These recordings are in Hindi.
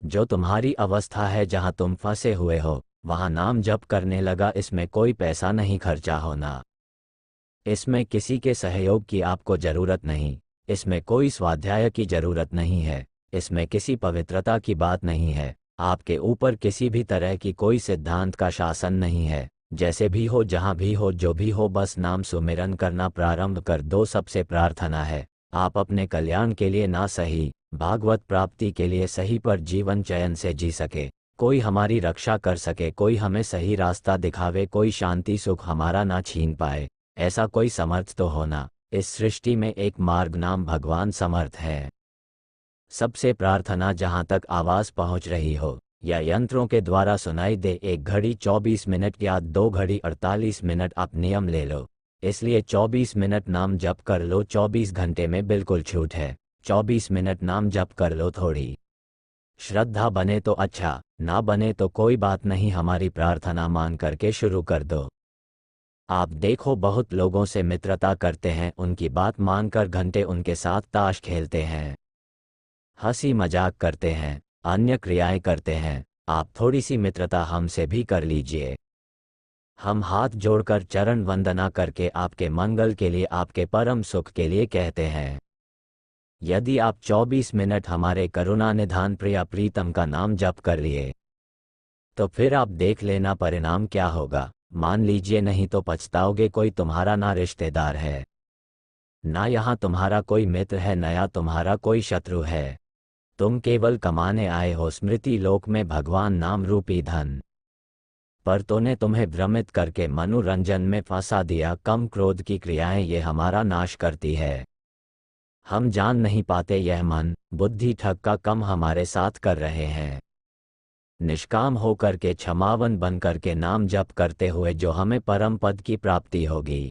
जो तुम्हारी अवस्था है, जहाँ तुम फंसे हुए हो, वहाँ नाम जप करने लगा। इसमें कोई पैसा नहीं खर्चा होना, इसमें किसी के सहयोग की आपको जरूरत नहीं, इसमें कोई स्वाध्याय की जरूरत नहीं है, इसमें किसी पवित्रता की बात नहीं है, आपके ऊपर किसी भी तरह की कोई सिद्धांत का शासन नहीं है। जैसे भी हो, जहाँ भी हो, जो भी हो, बस नाम सुमिरन करना प्रारंभ कर दो। सबसे प्रार्थना है आप अपने कल्याण के लिए ना सही, भागवत प्राप्ति के लिए सही पर जीवन चयन से जी सके, कोई हमारी रक्षा कर सके, कोई हमें सही रास्ता दिखावे, कोई शांति सुख हमारा ना छीन पाए, ऐसा कोई समर्थ तो होना। इस सृष्टि में एक मार्ग नाम भगवान समर्थ है। सबसे प्रार्थना जहाँ तक आवाज़ पहुँच रही हो या यंत्रों के द्वारा सुनाई दे, 1 घड़ी 24 मिनट या 2 घड़ी 48 मिनट आप नियम ले लो। इसलिए 24 मिनट नाम जप कर लो, 24 घंटे में बिल्कुल छूट है। 24 मिनट नाम जप कर लो। थोड़ी श्रद्धा बने तो अच्छा, ना बने तो कोई बात नहीं, हमारी प्रार्थना मान करके शुरू कर दो। आप देखो, बहुत लोगों से मित्रता करते हैं, उनकी बात मानकर घंटे उनके साथ ताश खेलते हैं, हंसी मजाक करते हैं, अन्य क्रियाएं करते हैं। आप थोड़ी सी मित्रता हमसे भी कर लीजिए। हम हाथ जोड़कर चरण वंदना करके आपके मंगल के लिए, आपके परम सुख के लिए कहते हैं। यदि आप 24 मिनट हमारे करुणा निधान प्रिया प्रीतम का नाम जप कर लिए, तो फिर आप देख लेना परिणाम क्या होगा। मान लीजिए नहीं तो पछताओगे। कोई तुम्हारा ना रिश्तेदार है, ना यहाँ तुम्हारा कोई मित्र है, नया तुम्हारा कोई शत्रु है। तुम केवल कमाने आए हो स्मृति लोक में भगवान नाम रूपी धन, पर तूने तुम्हें भ्रमित करके मनोरंजन में फंसा दिया। कम क्रोध की क्रियाएं ये हमारा नाश करती है। हम जान नहीं पाते यह मन बुद्धि ठग का कम हमारे साथ कर रहे हैं। निष्काम होकर के, क्षमावन बन करके नाम जप करते हुए जो हमें परम पद की प्राप्ति होगी।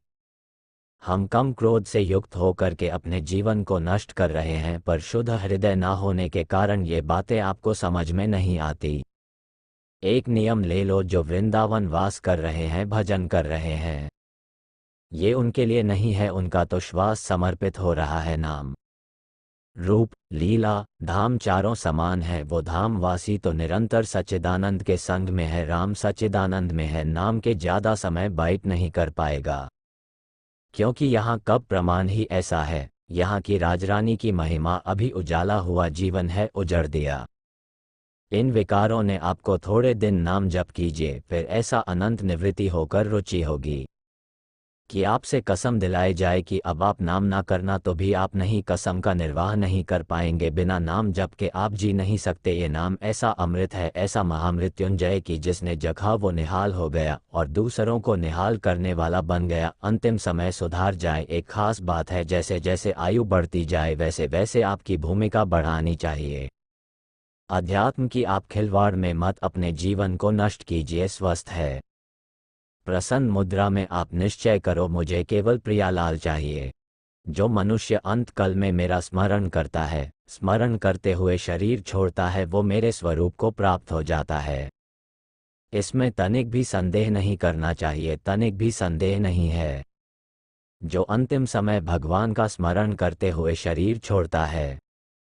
हम कम क्रोध से युक्त होकर के अपने जीवन को नष्ट कर रहे हैं, पर शुद्ध हृदय ना होने के कारण ये बातें आपको समझ में नहीं आती। एक नियम ले लो, जो वृंदावन वास कर रहे हैं, भजन कर रहे हैं, ये उनके लिए नहीं है, उनका तो श्वास समर्पित हो रहा है। नाम रूप लीला धाम चारों समान है। वो धामवासी तो निरंतर सच्चिदानंद के संग में है, राम सच्चिदानंद में है। नाम के ज्यादा समय बाइट नहीं कर पाएगा, क्योंकि यहाँ कब प्रमाण ही ऐसा है। यहाँ की राजरानी की महिमा अभी उजाला हुआ जीवन है, उजड़ दिया। इन विकारों ने आपको थोड़े दिन नाम जप कीजिए, फिर ऐसा अनंत निवृत्ति होकर रुचि होगी कि आपसे कसम दिलाई जाए कि अब आप नाम ना करना तो भी आप नहीं, कसम का निर्वाह नहीं कर पाएंगे। बिना नाम जप के आप जी नहीं सकते। ये नाम ऐसा अमृत है, ऐसा महामृत्युंजय कि जिसने जखा वो निहाल हो गया और दूसरों को निहाल करने वाला बन गया। अंतिम समय सुधार जाए। एक खास बात है, जैसे जैसे आयु बढ़ती जाए वैसे वैसे आपकी भूमिका बढ़ानी चाहिए। अध्यात्म की आप खिलवाड़ में मत अपने जीवन को नष्ट कीजिए। स्वस्थ है प्रसन्न मुद्रा में आप निश्चय करो, मुझे केवल प्रियालाल चाहिए। जो मनुष्य अंत काल में मेरा स्मरण करता है, स्मरण करते हुए शरीर छोड़ता है, वो मेरे स्वरूप को प्राप्त हो जाता है। इसमें तनिक भी संदेह नहीं करना चाहिए, तनिक भी संदेह नहीं है। जो अंतिम समय भगवान का स्मरण करते हुए शरीर छोड़ता है,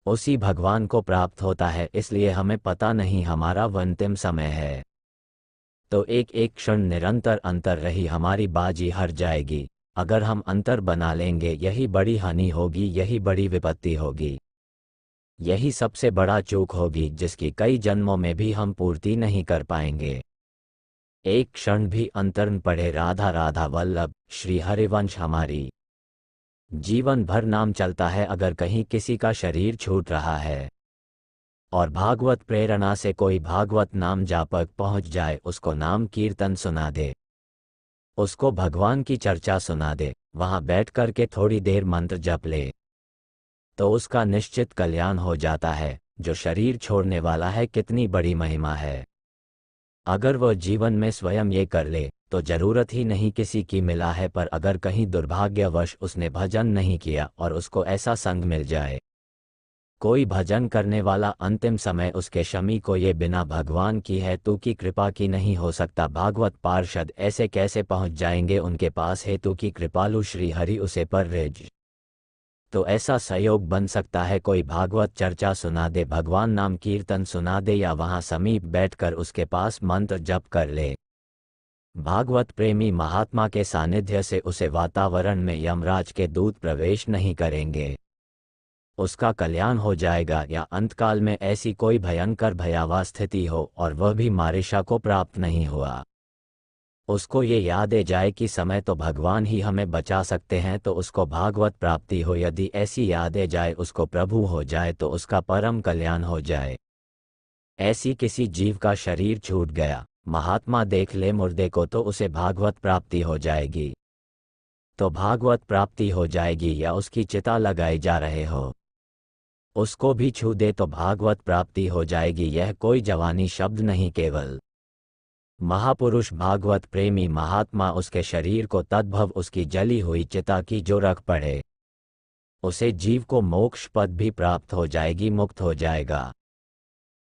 उसी भगवान को प्राप्त होता है। इसलिए हमें पता नहीं हमारा वो अंतिम समय है, तो एक एक क्षण निरंतर अंतर रही हमारी बाजी हर जाएगी। अगर हम अंतर बना लेंगे, यही बड़ी हानि होगी, यही बड़ी विपत्ति होगी, यही सबसे बड़ा चूक होगी, जिसकी कई जन्मों में भी हम पूर्ति नहीं कर पाएंगे। एक क्षण भी अंतर न पड़े। राधा राधा वल्लभ श्री हरिवंश हमारी जीवन भर नाम चलता है। अगर कहीं किसी का शरीर छूट रहा है और भागवत प्रेरणा से कोई भागवत नाम जापक पहुंच जाए, उसको नाम कीर्तन सुना दे, उसको भगवान की चर्चा सुना दे, वहां बैठ कर के थोड़ी देर मंत्र जप ले, तो उसका निश्चित कल्याण हो जाता है। जो शरीर छोड़ने वाला है, कितनी बड़ी महिमा है। अगर वह जीवन में स्वयं ये कर ले तो जरूरत ही नहीं किसी की मिला है। पर अगर कहीं दुर्भाग्यवश उसने भजन नहीं किया और उसको ऐसा संग मिल जाए, कोई भजन करने वाला, अंतिम समय उसके शमी को ये बिना भगवान की है तू की कृपा की नहीं हो सकता। भागवत पार्षद ऐसे कैसे पहुंच जाएंगे उनके पास? हेतु की कृपालु श्री हरि उसे पर रिज तो ऐसा सहयोग बन सकता है कोई भागवत चर्चा सुना दे, भगवान नाम कीर्तन सुना दे, या वहां समीप बैठकर उसके पास मंत्र जप कर ले। भागवत प्रेमी महात्मा के सानिध्य से उसे वातावरण में यमराज के दूत प्रवेश नहीं करेंगे, उसका कल्याण हो जाएगा। या अंतकाल में ऐसी कोई भयंकर भयावह स्थिति हो और वह भी मारिशा को प्राप्त नहीं हुआ, उसको ये याद आ जाए कि समय तो भगवान ही हमें बचा सकते हैं, तो उसको भागवत प्राप्ति हो। यदि ऐसी याद आ जाए उसको प्रभु हो जाए तो उसका परम कल्याण हो जाए। ऐसी किसी जीव का शरीर छूट गया, महात्मा देख ले मुर्दे को, तो उसे भागवत प्राप्ति हो जाएगी। तो भागवत प्राप्ति हो जाएगी। या उसकी चिता लगाई जा रहे हो, उसको भी छू दे तो भागवत प्राप्ति हो जाएगी। यह कोई जवानी शब्द नहीं, केवल महापुरुष भागवत प्रेमी महात्मा उसके शरीर को तद्भव उसकी जली हुई चिता की जो रख पड़े, उसे जीव को मोक्ष पद भी प्राप्त हो जाएगी, मुक्त हो जाएगा।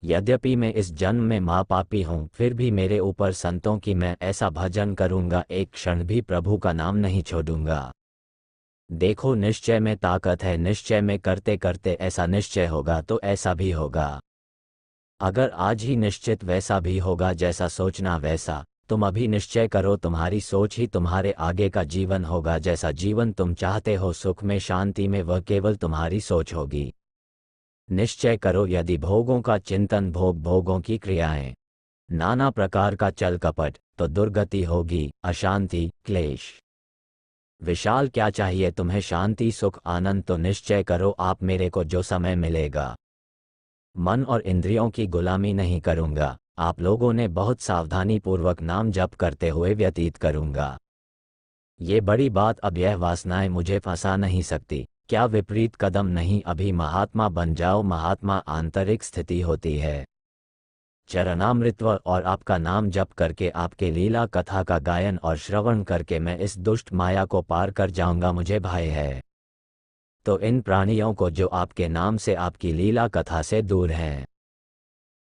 यद्यपि मैं इस जन्म में महापापी हूँ, फिर भी मेरे ऊपर संतों की मैं ऐसा भजन करूँगा, एक क्षण भी प्रभु का नाम नहीं छोड़ूंगा। देखो निश्चय में ताकत है, निश्चय में करते करते ऐसा निश्चय होगा तो ऐसा भी होगा। अगर आज ही निश्चित वैसा भी होगा जैसा सोचना वैसा, तुम अभी निश्चय करो, तुम्हारी सोच ही तुम्हारे आगे का जीवन होगा। जैसा जीवन तुम चाहते हो, सुख में शांति में, वह केवल तुम्हारी सोच होगी। निश्चय करो, यदि भोगों का चिंतन, भोगों की क्रियाएं, नाना प्रकार का चल कपट, तो दुर्गति होगी, अशांति, क्लेश। विशाल क्या चाहिए तुम्हें? शांति, सुख, आनंद। तो निश्चय करो, आप मेरे को जो समय मिलेगा, मन और इंद्रियों की गुलामी नहीं करूंगा, आप लोगों ने बहुत सावधानी पूर्वक नाम जप करते हुए व्यतीत करूंगा। ये बड़ी बात, अब यह वासनाएं मुझे फंसा नहीं सकती। क्या विपरीत कदम नहीं? अभी महात्मा बन जाओ। महात्मा आंतरिक स्थिति होती है, चरणामृत और आपका नाम जप करके, आपके लीला कथा का गायन और श्रवण करके मैं इस दुष्ट माया को पार कर जाऊंगा, मुझे भय है। तो इन प्राणियों को जो आपके नाम से, आपकी लीला कथा से दूर हैं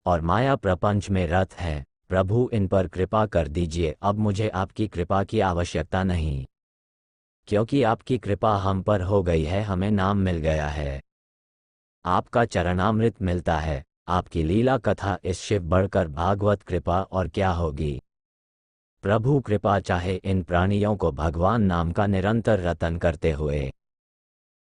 और माया प्रपंच में रत हैं, प्रभु इन पर कृपा कर दीजिए। अब मुझे आपकी कृपा की आवश्यकता नहीं, क्योंकि आपकी कृपा हम पर हो गई है, हमें नाम मिल गया है, आपका चरणामृत मिलता है, आपकी लीला कथा, इससे बढ़कर भागवत कृपा और क्या होगी। प्रभु कृपा चाहे इन प्राणियों को भगवान नाम का निरंतर रतन करते हुए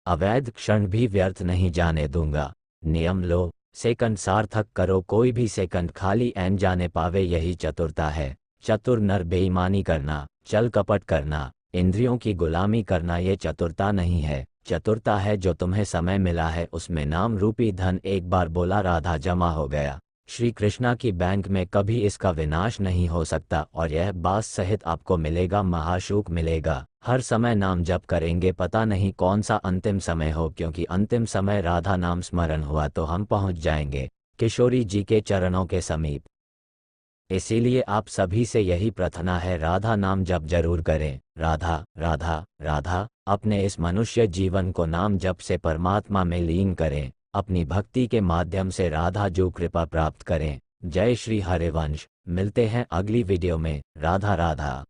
अवैध क्षण भी व्यर्थ नहीं जाने दूंगा। नियम लो, सेकंड सार्थक करो, कोई भी सेकंड खाली ऐन जाने पावे, यही चतुरता है। चतुर नर बेईमानी करना, चल कपट करना, इंद्रियों की गुलामी करना, ये चतुरता नहीं है। चतुरता है जो तुम्हें समय मिला है उसमें नाम रूपी धन, एक बार बोला राधा, जमा हो गया श्री कृष्णा की बैंक में, कभी इसका विनाश नहीं हो सकता। और यह बास सहित आपको मिलेगा, महाशुक मिलेगा। हर समय नाम जप करेंगे, पता नहीं कौन सा अंतिम समय हो, क्योंकि अंतिम समय राधा नाम स्मरण हुआ तो हम पहुंच जाएंगे किशोरी जी के चरणों के समीप। इसीलिए आप सभी से यही प्रार्थना है, राधा नाम जप जरूर करें। राधा राधा राधा। अपने इस मनुष्य जीवन को नाम जप से परमात्मा में लीन करें, अपनी भक्ति के माध्यम से राधा जो कृपा प्राप्त करें। जय श्री हरिवंश। मिलते हैं अगली वीडियो में। राधा राधा।